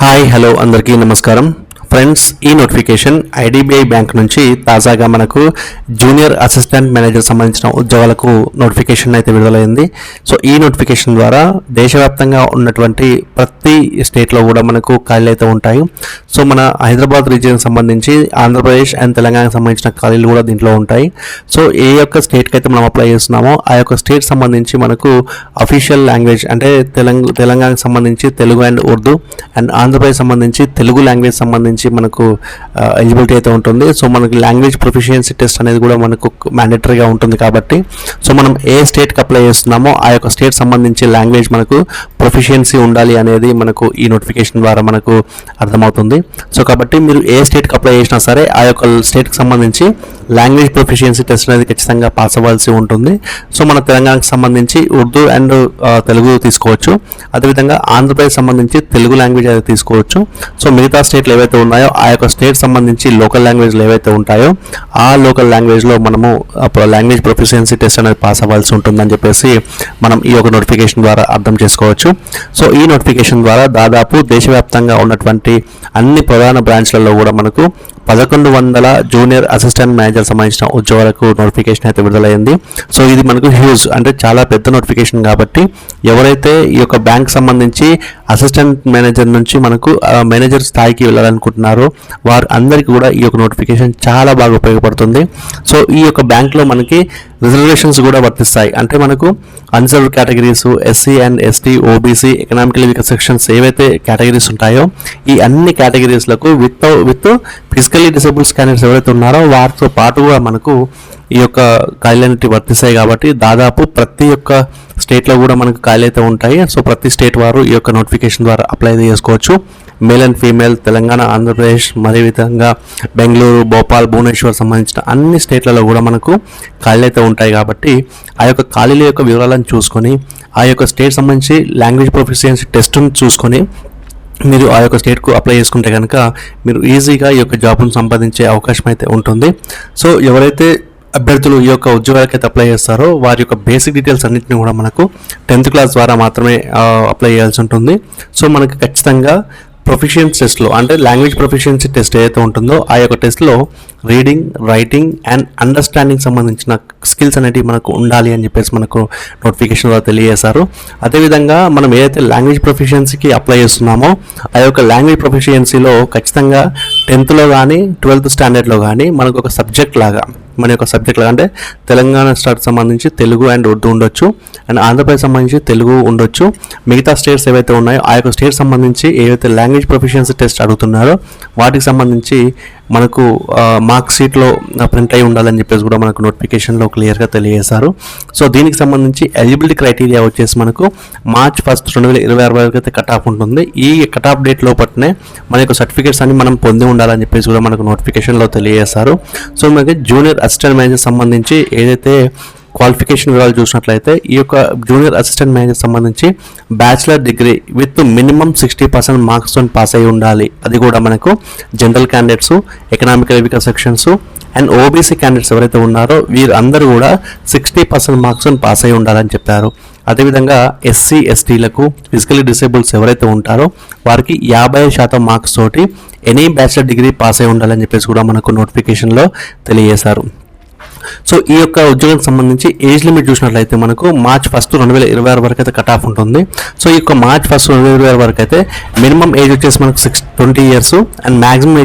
Hi hello అందరికీ నమస్కారం friends. ఈ నోటిఫికేషన్ ఐడిబిఐ బ్యాంక్ నుంచి తాజాగా మనకు జూనియర్ అసిస్టెంట్ మేనేజర్ సంబంధించిన ఉద్యోగాలకు నోటిఫికేషన్ అయితే విడుదలైంది. సో ఈ నోటిఫికేషన్ ద్వారా దేశవ్యాప్తంగా ఉన్నటువంటి ప్రతి స్టేట్లో కూడా మనకు ఖాళీలు అయితే ఉంటాయి. సో మన హైదరాబాద్ రీజియన్ సంబంధించి ఆంధ్రప్రదేశ్ అండ్ తెలంగాణకు సంబంధించిన ఖాళీలు కూడా దీంట్లో ఉంటాయి. సో ఏ యొక్క స్టేట్కి అయితే మనం అప్లై చేస్తున్నామో ఆ యొక్క స్టేట్ సంబంధించి మనకు అఫీషియల్ లాంగ్వేజ్ అంటే తెలంగాణకు సంబంధించి తెలుగు అండ్ ఉర్దూ అండ్ ఆంధ్రప్రదేశ్ సంబంధించి తెలుగు లాంగ్వేజ్ సంబంధించి మనకు ఎలిజిబిలిటీ అయితే ఉంటుంది. సో మనకి లాంగ్వేజ్ ప్రొఫిషియన్సీ టెస్ట్ అనేది కూడా మనకు మ్యాండేటరీగా ఉంటుంది కాబట్టి సో మనం ఏ స్టేట్కి అప్లై చేస్తున్నామో ఆ యొక్క స్టేట్ సంబంధించి లాంగ్వేజ్ మనకు ప్రొఫిషియన్సీ ఉండాలి అనేది మనకు ఈ నోటిఫికేషన్ ద్వారా మనకు అర్థమవుతుంది. సో కాబట్టి మీరు ఏ స్టేట్కి అప్లై చేసినా సరే ఆ యొక్క స్టేట్కి సంబంధించి లాంగ్వేజ్ ప్రొఫిషియన్సీ టెస్ట్ అనేది ఖచ్చితంగా పాస్ అవ్వాల్సి ఉంటుంది. సో మన తెలంగాణకు సంబంధించి ఉర్దూ అండ్ తెలుగు తీసుకోవచ్చు. అదేవిధంగా ఆంధ్రప్రదేశ్ సంబంధించి తెలుగు లాంగ్వేజ్ అయితే తీసుకోవచ్చు. సో మిగతా స్టేట్లు ఏవైతే ఉన్నాయో ఆ యొక్క స్టేట్ సంబంధించి లోకల్ లాంగ్వేజ్లు ఏవైతే ఉంటాయో ఆ లోకల్ లాంగ్వేజ్లో మనము లాంగ్వేజ్ ప్రొఫిషియన్సీ టెస్ట్ అనేది పాస్ అవ్వాల్సి ఉంటుందని చెప్పేసి మనం ఈ యొక్క నోటిఫికేషన్ ద్వారా అర్థం చేసుకోవచ్చు. సో ఈ నోటిఫికేషన్ ద్వారా దాదాపు దేశవ్యాప్తంగా ఉన్నటువంటి అన్ని ప్రధాన బ్రాంచ్లలో కూడా మనకు 1100 జూనియర్ అసిస్టెంట్ మేనేజర్ సంబంధించిన ఉద్యోగాలకు నోటిఫికేషన్ అయితే విడుదలైంది. సో ఇది మనకు హ్యూజ్ అంటే చాలా పెద్ద నోటిఫికేషన్ కాబట్టి ఎవరైతే ఈ యొక్క బ్యాంక్ సంబంధించి అసిస్టెంట్ మేనేజర్ నుంచి మనకు మేనేజర్ స్థాయికి వెళ్ళాలనుకుంటున్నారో వారు అందరికీ కూడా ఈ యొక్క నోటిఫికేషన్ చాలా బాగా ఉపయోగపడుతుంది. సో ఈ యొక్క బ్యాంక్లో మనకి రిజర్వేషన్స్ కూడా వర్తిస్తాయి. అంటే మనకు unserved categories, SC and ST, OBC, economical weaker sections ఏవైతే కేటగిరీస్ ఉంటాయో ఈ అన్ని కేటగిరీస్లకు విత్ ఫిజికల్లీ డిసేబుల్స్ క్యాండిడేట్స్ ఎవరైతే ఉన్నారో వారితో పాటుగా మనకు ఈ యొక్క ఖాళీలన్నిటి వర్తిస్తాయి. కాబట్టి దాదాపు ప్రతి ఒక్క స్టేట్లో కూడా మనకు ఖాళీ అయితే ఉంటాయి. సో ప్రతి స్టేట్ వారు ఈ యొక్క నోటిఫికేషన్ ద్వారా అప్లై చేసుకోవచ్చు. Male and female, Telangana, Andhra Pradesh, మరీ విధంగా బెంగళూరు, భోపాల్, భువనేశ్వర్ సంబంధించిన అన్ని స్టేట్లలో కూడా మనకు ఖాళీలు అయితే ఉంటాయి. కాబట్టి ఆ యొక్క ఖాళీల యొక్క వివరాలను చూసుకొని ఆ యొక్క స్టేట్ సంబంధించి లాంగ్వేజ్ ప్రొఫిషియన్సీ టెస్ట్ను చూసుకొని మీరు ఆ యొక్క స్టేట్కు అప్లై చేసుకుంటే కనుక మీరు ఈజీగా ఈ యొక్క జాబ్ను సంపాదించే అవకాశం అయితే ఉంటుంది. సో ఎవరైతే అభ్యర్థులు ఈ యొక్క ఉద్యోగాలకైతే అప్లై చేస్తారో వారి యొక్క బేసిక్ డీటెయిల్స్ అన్నింటినీ కూడా మనకు 10th క్లాస్ ద్వారా మాత్రమే అప్లై చేయాల్సి ఉంటుంది. సో మనకి ఖచ్చితంగా ప్రొఫిషియన్సీ టెస్ట్లో అంటే లాంగ్వేజ్ ప్రొఫిషియన్సీ టెస్ట్ ఏదైతే ఉంటుందో ఆ యొక్క టెస్ట్లో రీడింగ్, రైటింగ్ అండ్ అండర్స్టాండింగ్ సంబంధించిన స్కిల్స్ అనేటివి మనకు ఉండాలి అని చెప్పేసి మనకు నోటిఫికేషన్లో తెలియజేశారు. అదేవిధంగా మనం ఏదైతే లాంగ్వేజ్ ప్రొఫిషియన్సీకి అప్లై చేస్తున్నామో ఆ యొక్క లాంగ్వేజ్ ప్రొఫిషియన్సీలో ఖచ్చితంగా 10th కానీ 12th స్టాండర్డ్లో కానీ మనకు ఒక సబ్జెక్ట్ లాగా అంటే తెలంగాణ స్టేట్ సంబంధించి తెలుగు అండ్ ఉర్దూ ఉండొచ్చు అండ్ ఆంధ్రప్రదేశ్ సంబంధించి తెలుగు ఉండొచ్చు. మిగతా స్టేట్స్ ఏవైతే ఉన్నాయో ఆ యొక్క స్టేట్ సంబంధించి ఏవైతే లాంగ్వేజ్ ప్రొఫిషియన్సీ టెస్ట్ అడుగుతున్నారో వాటికి సంబంధించి మనకు మార్క్ షీట్లో ప్రింట్ అయి ఉండాలని చెప్పేసి కూడా మనకు నోటిఫికేషన్లో క్లియర్గా తెలియజేశారు. సో దీనికి సంబంధించి ఎలిజిబిలిటీ క్రైటీరియా వచ్చేసి మనకు March 1, 2026 వరకు అయితే కట్ ఆఫ్ ఉంటుంది. ఈ కట్ ఆఫ్ డేట్ లోపలనే మన యొక్క సర్టిఫికేట్స్ అన్ని మనం పొంది ఉండాలని చెప్పేసి కూడా మనకు నోటిఫికేషన్లో తెలియజేశారు. సో మనకి జూనియర్ అసిస్టెంట్ మేనేజర్ సంబంధించి ఏదైతే క్వాలిఫికేషన్ వివరాలు చూసినట్లయితే ఈ యొక్క జూనియర్ అసిస్టెంట్ మేనేజర్ సంబంధించి బ్యాచిలర్ డిగ్రీ విత్ మినిమం 60% మార్క్స్తో పాస్ అయి ఉండాలి. అది కూడా మనకు general candidates, economical weaker sections and OBC candidates ఎవరైతే ఉన్నారో వీరందరూ కూడా 60% మార్క్స్తో పాస్ అయి ఉండాలని చెప్పారు. అదేవిధంగా ఎస్సీ, ఎస్టీలకు, ఫిజికల్లీ డిసేబుల్స్ ఎవరైతే ఉంటారో వారికి 50% మార్క్స్ తోటి ఎనీ బ్యాచిలర్ డిగ్రీ పాస్ అయి ఉండాలని చెప్పేసి కూడా మనకు నోటిఫికేషన్లో తెలియజేశారు. సో ఈ యొక్క ఉద్యోగానికి సంబంధించి ఏజ్ లిమిట్ చూసినట్లయితే మనకు March 1, 2026 వరకు అయితే కట్ ఆఫ్ ఉంటుంది. సో ఈ యొక్క March 1, 2026 వరకు అయితే మినిమం ఏజ్ వచ్చేసి మనకు 20 years అండ్ మ్యాక్సిమం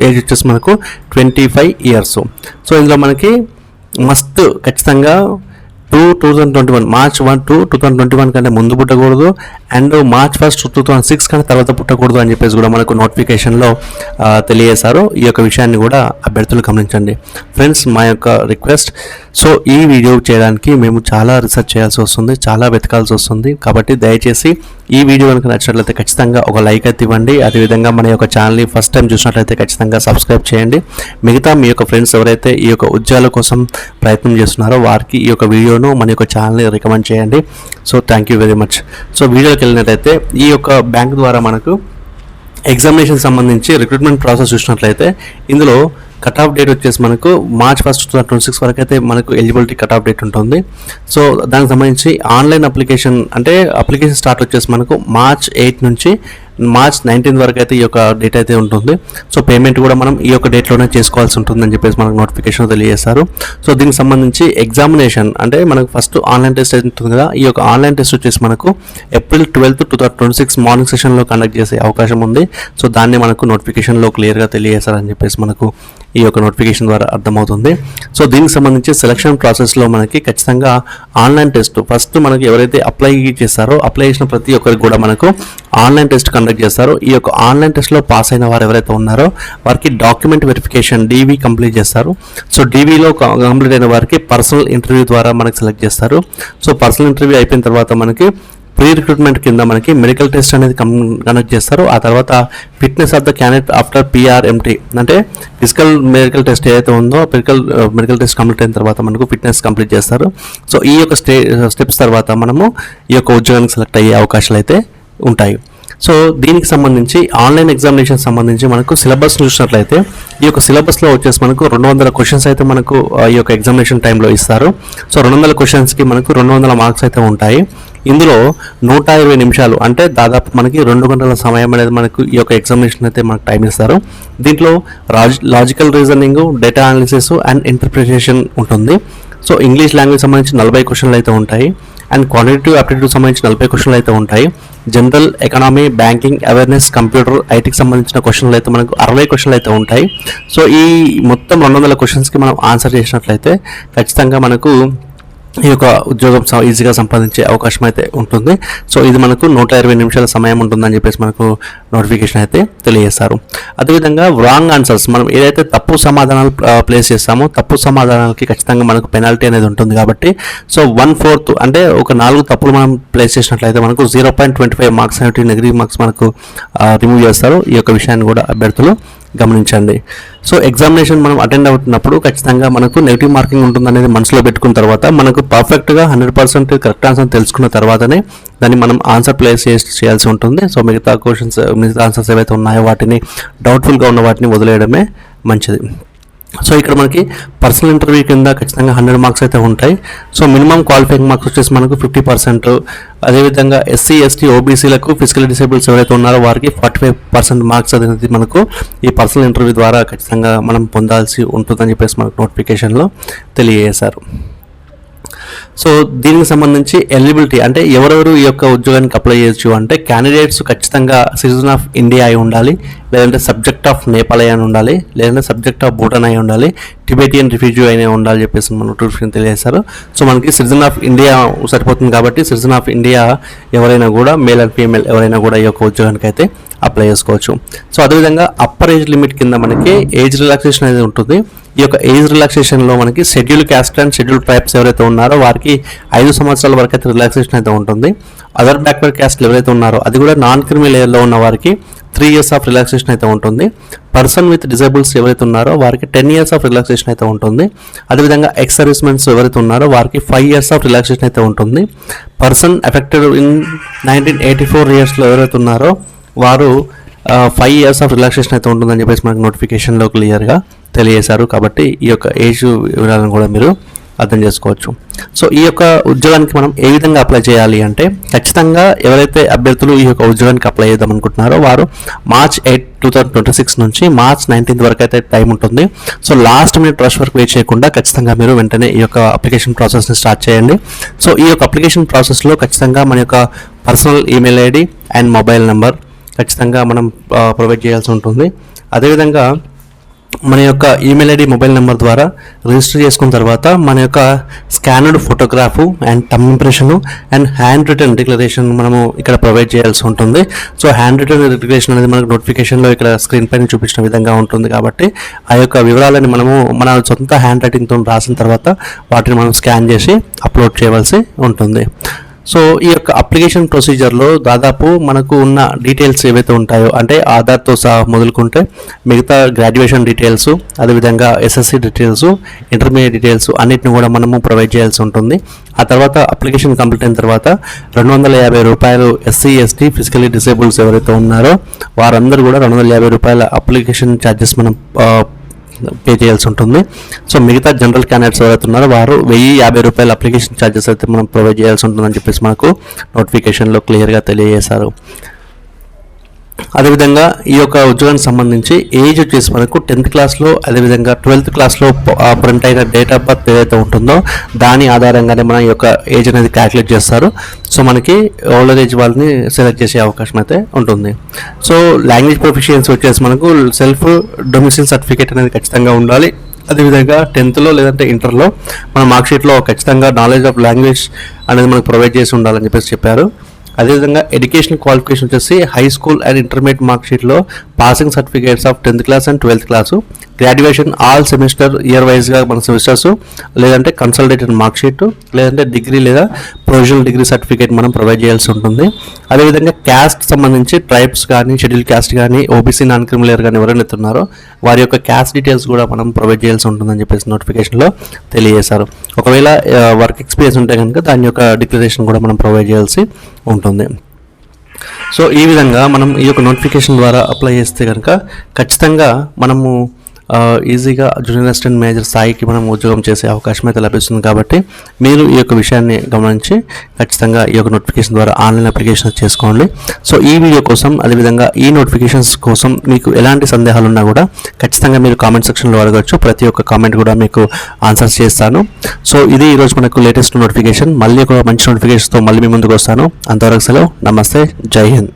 ఏజ్ వచ్చేసి మనకు 25 years. సో ఇందులో మనకి మస్తు ఖచ్చితంగా 2021 March 1 to 2021 కంటే ముందు పుట్టకూడదు అండ్ March 1, 2006 కంటే తర్వాత పుట్టకూడదు అని చెప్పేసి కూడా మనకు నోటిఫికేషన్లో తెలియజేశారు. ఈ యొక్క విషయాన్ని కూడా అభ్యర్థులు గమనించండి. ఫ్రెండ్స్, మా యొక్క రిక్వెస్ట్, సో ఈ వీడియో చేయడానికి మేము చాలా రీసెర్చ్ చేయాల్సి వస్తుంది, చాలా వెతకాల్సి వస్తుంది. కాబట్టి దయచేసి ఈ వీడియో కనుక నచ్చినట్లయితే ఖచ్చితంగా ఒక లైక్ అయితే ఇవ్వండి. అదేవిధంగా మన యొక్క ఛానల్ని ఫస్ట్ టైం చూసినట్లయితే ఖచ్చితంగా సబ్స్క్రైబ్ చేయండి. మిగతా మీ యొక్క ఫ్రెండ్స్ ఎవరైతే ఈ యొక్క ఉద్యోగాల కోసం ప్రయత్నం చేస్తున్నారో వారికి ఈ యొక్క వీడియోను మన యొక్క ఛానల్ని రికమెండ్ చేయండి. So thank you very much. So వీడియోకి వెళ్ళినట్లయితే ఈ యొక్క బ్యాంక్ ద్వారా మనకు ఎగ్జామినేషన్ సంబంధించి రిక్రూట్మెంట్ ప్రాసెస్ చూసినట్లయితే ఇందులో కట్ ఆఫ్ డేట్ వచ్చేసి మనకు March 1, 2026 వరకు అయితే మనకు ఎలిజిబిలిటీ కట్ ఆఫ్ డేట్ ఉంటుంది. సో దానికి సంబంధించి ఆన్లైన్ అప్లికేషన్ అంటే అప్లికేషన్ స్టార్ట్ వచ్చేసి మనకు March 8 నుంచి March 19 వరకు అయితే ఈ యొక్క డేట్ అయితే ఉంటుంది. సో పేమెంట్ కూడా మనం ఈ యొక్క డేట్లోనే చేసుకోవాల్సి ఉంటుందని చెప్పేసి మనకు నోటిఫికేషన్ తెలియజేస్తారు. సో దీనికి సంబంధించి ఎగ్జామినేషన్ అంటే మనకు ఫస్ట్ ఆన్లైన్ టెస్ట్ అయితే ఉంటుంది కదా, ఈ యొక్క ఆన్లైన్ టెస్ట్ వచ్చేసి మనకు April 12, 2026 మార్నింగ్ సెషన్లో కండక్ట్ చేసే అవకాశం ఉంది. సో దాన్ని మనకు నోటిఫికేషన్లో క్లియర్గా తెలియజేస్తారని చెప్పేసి మనకు ఈ యొక్క నోటిఫికేషన్ ద్వారా అర్థమవుతుంది. సో దీనికి సంబంధించి సెలక్షన్ ప్రాసెస్లో మనకి ఖచ్చితంగా ఆన్లైన్ టెస్ట్ ఫస్ట్ మనకి ఎవరైతే అప్లై చేస్తారో అప్లై చేసిన ప్రతి ఒక్కరికి కూడా మనకు ఆన్లైన్ టెస్ట్ కండక్ట్ చేస్తారు. ఈ యొక్క ఆన్లైన్ టెస్ట్లో పాస్ అయిన వారు ఎవరైతే ఉన్నారో వారికి డాక్యుమెంట్ వెరిఫికేషన్ DV కంప్లీట్ చేస్తారు. సో DVలో కంప్లీట్ అయిన వారికి పర్సనల్ ఇంటర్వ్యూ ద్వారా మనకి సెలెక్ట్ చేస్తారు. సో పర్సనల్ ఇంటర్వ్యూ అయిపోయిన తర్వాత మనకి ప్రీ రిక్రూట్మెంట్ కింద మనకి మెడికల్ టెస్ట్ అనేది కండక్ట్ చేస్తారు. ఆ తర్వాత fitness of the candidate after PRMT అంటే ఫిజికల్ మెడికల్ టెస్ట్ ఏదైతే ఉందో మెడికల్ టెస్ట్ కంప్లీట్ అయిన తర్వాత మనకు ఫిట్నెస్ కంప్లీట్ చేస్తారు. సో ఈ యొక్క స్టెప్స్ తర్వాత మనము ఈ యొక్క ఉద్యోగానికి సెలెక్ట్ అయ్యే అవకాశాలు అయితే ఉంటాయి. సో దీనికి సంబంధించి ఆన్లైన్ ఎగ్జామినేషన్ సంబంధించి మనకు సిలబస్ చూసినట్లయితే ఈ యొక్క సిలబస్లో వచ్చేసి మనకు 200 క్వశ్చన్స్ అయితే మనకు ఈ యొక్క ఎగ్జామినేషన్ టైంలో ఇస్తారు. సో 200 క్వశ్చన్స్కి మనకు 200 మార్క్స్ అయితే ఉంటాయి. ఇందులో 120 నిమిషాలు అంటే దాదాపు మనకి 2 గంటల సమయం అనేది మనకు ఈ యొక్క ఎగ్జామినేషన్ అయితే మనకు టైం ఇస్తారు. దీంట్లో logical reasoning, data analysis and interpretation ఉంటుంది. సో ఇంగ్లీష్ లాంగ్వేజ్ సంబంధించి 40 క్వశ్చన్లు అయితే ఉంటాయి. అండ్ క్వాంటిటేటివ్ ఆప్టిట్యూడ్ సంబంధించి 40 క్వశ్చన్లు అయితే ఉంటాయి. General, economy, banking, awareness, computer, ఐటీకి సంబంధించిన క్వశ్చన్లు అయితే మనకు 60 క్వశ్చన్లు అయితే ఉంటాయి. సో ఈ మొత్తం 200 క్వశ్చన్స్కి మనం ఆన్సర్ చేసినట్లయితే ఖచ్చితంగా మనకు ఈ యొక్క ఉద్యోగం ఈజీగా సంపాదించే అవకాశం అయితే ఉంటుంది. సో ఇది మనకు 120 నిమిషాల సమయం ఉంటుందని చెప్పేసి మనకు నోటిఫికేషన్ అయితే తెలియజేస్తారు. అదేవిధంగా రాంగ్ ఆన్సర్స్ మనం ఏదైతే తప్పు సమాధానాలు ప్లేస్ చేస్తామో తప్పు సమాధానాలకి ఖచ్చితంగా మనకు పెనాల్టీ అనేది ఉంటుంది. కాబట్టి సో 1/4 అంటే ఒక 4 తప్పులు మనం ప్లేస్ చేసినట్లయితే మనకు 0.25 మార్క్స్ అనేవి నెగిటివ్ మార్క్స్ మనకు రిమూవ్ చేస్తారు. ఈ యొక్క విషయాన్ని కూడా అభ్యర్థులు గమనించండి. సో ఎగ్జామినేషన్ మనం అటెండ్ అవుతున్నప్పుడు ఖచ్చితంగా మనకు నెగిటివ్ మార్కింగ్ ఉంటుందనేది మనసులో పెట్టుకున్న తర్వాత మనకు పర్ఫెక్ట్గా 100% కరెక్ట్ ఆన్సర్ తెలుసుకున్న తర్వాతనే దాన్ని మనం ఆన్సర్ ప్లేస్ చేయాల్సి ఉంటుంది. సో మిగతా ఆన్సర్స్ ఏవైతే ఉన్నాయో వాటిని డౌట్ఫుల్గా ఉన్న వాటిని వదిలేయడమే మంచిది. సో ఇక్కడ మనకి పర్సనల్ ఇంటర్వ్యూ కింద ఖచ్చితంగా 100 మార్క్స్ అయితే ఉంటాయి. సో మినిమం క్వాలిఫైయింగ్ మార్క్స్ వచ్చేసి మనకు 50%. అదేవిధంగా SC, ST, OBCలకు ఫిజికల్ డిసేబుల్స్ ఎవరైతే ఉన్నారో వారికి 45% మార్క్స్ అనేది మనకు ఈ పర్సనల్ ఇంటర్వ్యూ ద్వారా ఖచ్చితంగా మనం పొందాల్సి ఉంటుందని చెప్పేసి మనకు నోటిఫికేషన్లో తెలియజేశారు. సో దీనికి సంబంధించి ఎలిజిబిలిటీ అంటే ఎవరెవరు ఈ యొక్క ఉద్యోగానికి అప్లై చేయొచ్చు అంటే క్యాండిడేట్స్ ఖచ్చితంగా సిటిజన్ ఆఫ్ ఇండియా అయి ఉండాలి, లేదంటే సబ్జెక్ట్ ఆఫ్ నేపాల్ అయి ఉండాలి, లేదంటే సబ్జెక్ట్ ఆఫ్ భూటాన్ అయి ఉండాలి, టిబెటియన్ రిఫ్యూజీ అయినా ఉండాలి చెప్పేసి మన నోటిఫికేషన్ తెలియజేశారు. సో మనకి సిటిజన్ ఆఫ్ ఇండియా సరిపోతుంది కాబట్టి సిటిజన్ ఆఫ్ ఇండియా ఎవరైనా కూడా మేల్ అండ్ ఫీమేల్ ఎవరైనా కూడా ఈ యొక్క ఉద్యోగానికి అయితే అప్లై చేసుకోవచ్చు. సో అదేవిధంగా అప్పర్ ఏజ్ లిమిట్ కింద మనకి ఏజ్ రిలాక్సేషన్ అనేది ఉంటుంది. ఈ యొక్క ఏజ్ రిలాక్సేషన్లో మనకి schedule caste and schedule tribes ఎవరైతే ఉన్నారో వారికి 5 సంవత్సరాల వరకు అయితే రిలాక్సేషన్ అయితే ఉంటుంది. అదర్ బ్యాక్వర్డ్ క్యాస్ట్ ఎవరైతే ఉన్నారో అది కూడా నాన్ క్రిమి లేయర్లో ఉన్న వారికి 3 years ఆఫ్ రిలాక్సేషన్ అయితే ఉంటుంది. పర్సన్ విత్ డిజేబుల్స్ ఎవరైతే ఉన్నారో వారికి 10 years ఆఫ్ రిలాక్సేషన్ అయితే ఉంటుంది. అదేవిధంగా ఎక్స్ సర్వీస్మెన్స్ ఎవరైతే ఉన్నారో వారికి 5 years ఆఫ్ రిలాక్సేషన్ అయితే ఉంటుంది. పర్సన్ ఎఫెక్టెడ్ ఇన్ 1984 yearsలో ఎవరైతే ఉన్నారో వారు 5 years ఆఫ్ రిలాక్సేషన్ అయితే ఉంటుందని చెప్పేసి మనకు నోటిఫికేషన్లో క్లియర్గా తెలియజేశారు. కాబట్టి ఈ యొక్క ఏజ్ వివరాలను కూడా మీరు అర్థం చేసుకోవచ్చు. సో ఈ యొక్క ఉద్యోగానికి మనం ఏ విధంగా అప్లై చేయాలి అంటే ఖచ్చితంగా ఎవరైతే అభ్యర్థులు ఈ యొక్క ఉద్యోగానికి అప్లై చేద్దాం అనుకుంటున్నారో వారు March 8, 2026 నుంచి March 19 వరకు అయితే టైం ఉంటుంది. సో లాస్ట్ మినిట్ రష్ వరకు వెయిట్ చేయకుండా ఖచ్చితంగా మీరు వెంటనే ఈ యొక్క అప్లికేషన్ ప్రాసెస్ని స్టార్ట్ చేయండి. సో ఈ యొక్క అప్లికేషన్ ప్రాసెస్లో ఖచ్చితంగా మన యొక్క personal email ID and mobile number ఖచ్చితంగా మనం ప్రొవైడ్ చేయాల్సి ఉంటుంది. అదేవిధంగా మన యొక్క ఈమెయిల్ ID మొబైల్ నెంబర్ ద్వారా రిజిస్టర్ చేసుకున్న తర్వాత మన యొక్క scanned photograph and thumb impression and hand written declaration మనము ఇక్కడ ప్రొవైడ్ చేయాల్సి ఉంటుంది. సో హ్యాండ్ రిటర్న్ డిక్లరేషన్ అనేది మనకు నోటిఫికేషన్లో ఇక్కడ స్క్రీన్ పైన చూపించిన విధంగా ఉంటుంది. కాబట్టి ఆ యొక్క వివరాలని మనము మన సొంత హ్యాండ్ రైటింగ్తో రాసిన తర్వాత వాటిని మనం స్కాన్ చేసి అప్లోడ్ చేయవలసి ఉంటుంది. సో ఈ యొక్క అప్లికేషన్ ప్రొసీజర్లో దాదాపు మనకు ఉన్న డీటెయిల్స్ ఏవైతే ఉంటాయో అంటే ఆధార్తో సహా మొదలుకుంటే మిగతా గ్రాడ్యుయేషన్ డీటెయిల్స్, అదేవిధంగా SSC డీటెయిల్స్, ఇంటర్మీడియట్ డీటెయిల్స్ అన్నిటిని కూడా మనము ప్రొవైడ్ చేయాల్సి ఉంటుంది. ఆ తర్వాత అప్లికేషన్ కంప్లీట్ అయిన తర్వాత 250 రూపాయలు SC, ST, ఫిజికల్లీ డిసేబుల్స్ ఎవరైతే ఉన్నారో వారందరూ కూడా 250 రూపాయల అప్లికేషన్ ఛార్జెస్ మనం పే చేయాల్సి ఉంటుంది. సో మిగతా జనరల్ క్యాండిడేట్స్ ఎవరైతే ఉన్నారో వారు ₹1050 అప్లికేషన్ ఛార్జెస్ అయితే మనం ప్రొవైడ్ చేయాల్సి ఉంటుందని చెప్పేసి మనకు నోటిఫికేషన్లో క్లియర్గా తెలియజేశారు. అదేవిధంగా ఈ యొక్క ఉద్యోగానికి సంబంధించి ఏజ్ వచ్చేసి మనకు 10th క్లాస్లో అదేవిధంగా 12th క్లాస్లో ప్రింట్ అయిన డేట్ ఆఫ్ బర్త్ ఏదైతే ఉంటుందో దాని ఆధారంగానే మన ఈ యొక్క ఏజ్ అనేది క్యాలిక్యులేట్ చేస్తారు. సో మనకి ఓల్డర్ ఏజ్ వాళ్ళని సెలెక్ట్ చేసే అవకాశం అయితే ఉంటుంది. సో లాంగ్వేజ్ ప్రొఫిషియన్సీ వచ్చేసి మనకు సెల్ఫ్ డొమిసైల్ సర్టిఫికేట్ అనేది ఖచ్చితంగా ఉండాలి. అదేవిధంగా 10th లేదంటే ఇంటర్లో మన మార్క్షీట్లో ఖచ్చితంగా నాలెడ్జ్ ఆఫ్ లాంగ్వేజ్ అనేది మనకు ప్రొవైడ్ చేసి ఉండాలని చెప్పేసి చెప్పారు. అదేవిధంగా ఎడ్యుకేషన్ క్వాలిఫికేషన్ వచ్చేసి హై స్కూల్ అండ్ ఇంటర్మీడియట్ మార్క్షీట్లో passing certificates of 10th class and 12th class, graduation all semester year వైజ్గా మన సెమిస్టర్స్, లేదంటే కన్సల్టేటెడ్ మార్క్షీట్, లేదంటే డిగ్రీ లేదా ప్రొవిజనల్ డిగ్రీ సర్టిఫికేట్ మనం ప్రొవైడ్ చేయాల్సి ఉంటుంది. అదేవిధంగా క్యాస్ట్ సంబంధించి ట్రైబ్స్ కానీ షెడ్యూల్ క్యాస్ట్ కానీ ఓబీసీ నాన్ క్రిమిలేయర్ కానీ ఎవరైనా ఉన్నారో వారి యొక్క క్యాస్ట్ డీటెయిల్స్ కూడా మనం ప్రొవైడ్ చేయాల్సి ఉంటుందని చెప్పేసి నోటిఫికేషన్లో తెలియజేశారు. ఒకవేళ వర్క్ ఎక్స్పీరియన్స్ ఉంటే కనుక దాని యొక్క డిక్లరేషన్ కూడా మనం ప్రొవైడ్ చేయాల్సి ఉంటుంది. సో ఈ విధంగా మనం ఈ యొక్క నోటిఫికేషన్ ద్వారా అప్లై చేస్తే కనుక ఖచ్చితంగా మనము ఈజీగా జూనియర్ అసిస్టెంట్ మేనేజర్ స్థాయికి మనం ఉద్యోగం చేసే అవకాశం అయితే లభిస్తుంది. కాబట్టి మీరు ఈ యొక్క విషయాన్ని గమనించి ఖచ్చితంగా ఈ యొక్క నోటిఫికేషన్ ద్వారా ఆన్లైన్ అప్లికేషన్ చేసుకోండి. సో ఈ వీడియో కోసం అదేవిధంగా ఈ నోటిఫికేషన్స్ కోసం మీకు ఎలాంటి సందేహాలు ఉన్నా కూడా ఖచ్చితంగా మీరు కామెంట్ సెక్షన్లో అడగచ్చు. ప్రతి ఒక్క కామెంట్ కూడా మీకు ఆన్సర్స్ చేస్తాను. సో ఇది ఈరోజు మనకు లేటెస్ట్ నోటిఫికేషన్. మళ్ళీ ఒక మంచి నోటిఫికేషన్తో మళ్ళీ మీ ముందుకు వస్తాను. అంతవరకు సెలవు. నమస్తే. జై హింద్.